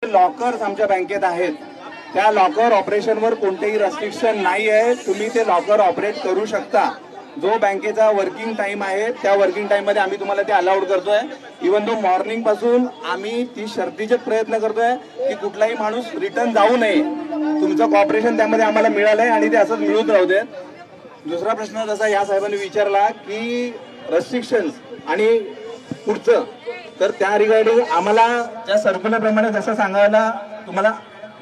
Lockers आमच्या बँकेत आहेत, त्या लॉकर ऑपरेशनवर कोणतेही रेस्ट्रिक्शन नाही आहे. तुम्ही ते लॉकर ऑपरेट करू शकता. जो बँकेचा वर्किंग टाइम आहे त्या वर्किंग टाइम मध्ये आम्ही तुम्हाला ते अलाउड करतोय. इव्हन दो मॉर्निंग पासून आम्ही ती शर्तीचे प्रयत्न करतोय की कुठलाही माणूस रिटर्न जाऊ नये. तुमचं कॉपरेशन त्यामध्ये आम्हाला मिळालंय आणि ते असंच मिळून राहू देत. दुसरा प्रश्न जसा या साहेबांनी विचारला की रेस्ट्रिक्शन्स आणि पुढचं, तर त्या रिगार्डिंग आम्हाला त्या सर्क्युलर प्रमाणे जसं सांगायला तुम्हाला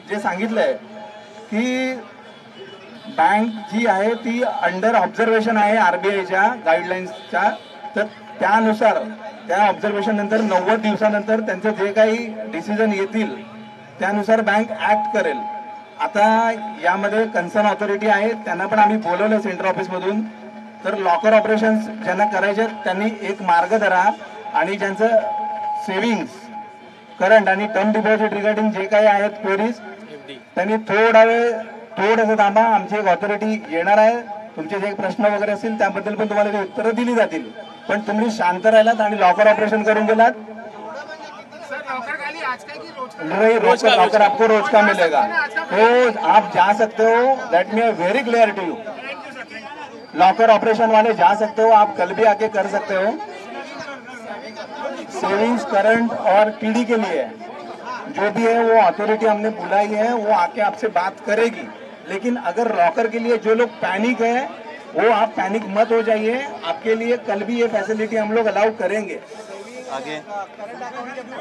जे सांगितलंय की बँक जी आहे ती अंडर ऑब्झर्वेशन आहे आरबीआयच्या गाईडलाईन्सच्या. तर त्यानुसार त्या ऑब्झर्वेशन नंतर 90 दिवसानंतर त्यांचे जे काही डिसिजन येतील त्यानुसार बँक ऍक्ट करेल. आता यामध्ये कन्सर्न ऑथॉरिटी आहे, त्यांना पण आम्ही बोलवलं सेंट्रल ऑफिसमधून. तर लॉकर ऑपरेशन ज्यांना करायचे त्यांनी एक मार्ग धरा आणि ज्यांचं सेव्हिंग्स करंट आणि टर्म डिपॉझिट रिगार्डिंग जे काही आहेत क्वेरीज त्यांनी थोडंसं थांबा. आमची एक ऑथॉरिटी येणार आहे. तुमचे जे प्रश्न वगैरे असतील त्याबद्दल पण तुम्हाला उत्तरं दिली जातील. पण तुम्ही शांत राहिलात आणि लॉकर ऑपरेशन करून गेलात. लॉकर आपको रोज का मिलेगा, तो आप जा सकते हो. That me very clear to you. Locker operation वाले जा सकते हो, आप कल भी आके कर सकते हो. सेविंग्स करंट और टीडी के लिए जो भी है वो अथॉरिटी हमने बुलाई है, वो आके आपसे बात करेगी. लेकिन अगर लॉकर के लिए जो लोग पैनिक है वो आप पैनिक मत हो जाइए. आपके लिए कल भी ये फैसिलिटी हम लोग अलाउ करेंगे. आगे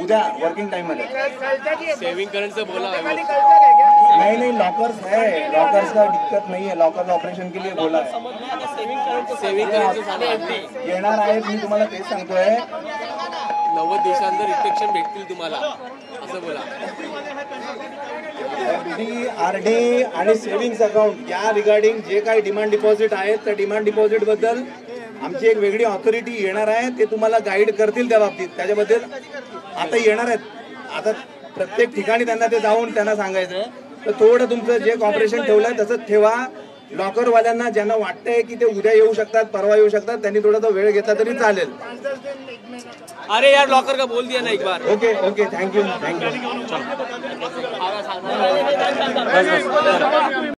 उद्या वर्किंग टाइम मध्ये सेविंग करंट से बोला है. नहीं लॉकर्स है, लॉकर्स का दिक्कत नहीं है. लॉकर ऑपरेशन के लिए बोला है. सेविंग करंट येणार आहेत. मी तुम्हाला तेच सांगतोय 90 दिवसानंतर रिस्ट्रिक्शन भेटतील तुम्हाला असं बोला. आरडी आणि सेव्हिंग्स अकाउंट या रिगार्डिंग जे काही डिमांड डिपॉझिट आहेत त्या डिमांड डिपॉझिट बद्दल आमची एक वेगळी ऑथॉरिटी येणार आहे. ते तुम्हाला गाईड करतील त्या बाबतीत. त्याच्याबद्दल आता येणार आहेत. आता प्रत्येक ठिकाणी त्यांना ते जाऊन त्यांना सांगायचं. तर थोडं तुमचं जे कॉपरेशन ठेवलंय तसंच ठेवा. लॉकरवाल्यांना ज्यांना वाटतंय की ते उद्या येऊ शकतात, परवा येऊ शकतात, त्यांनी थोडासा वेळ घेतला तरी चालेल. अरे यार लॉकर का बोल दिया ना एक बार. Okay thank you.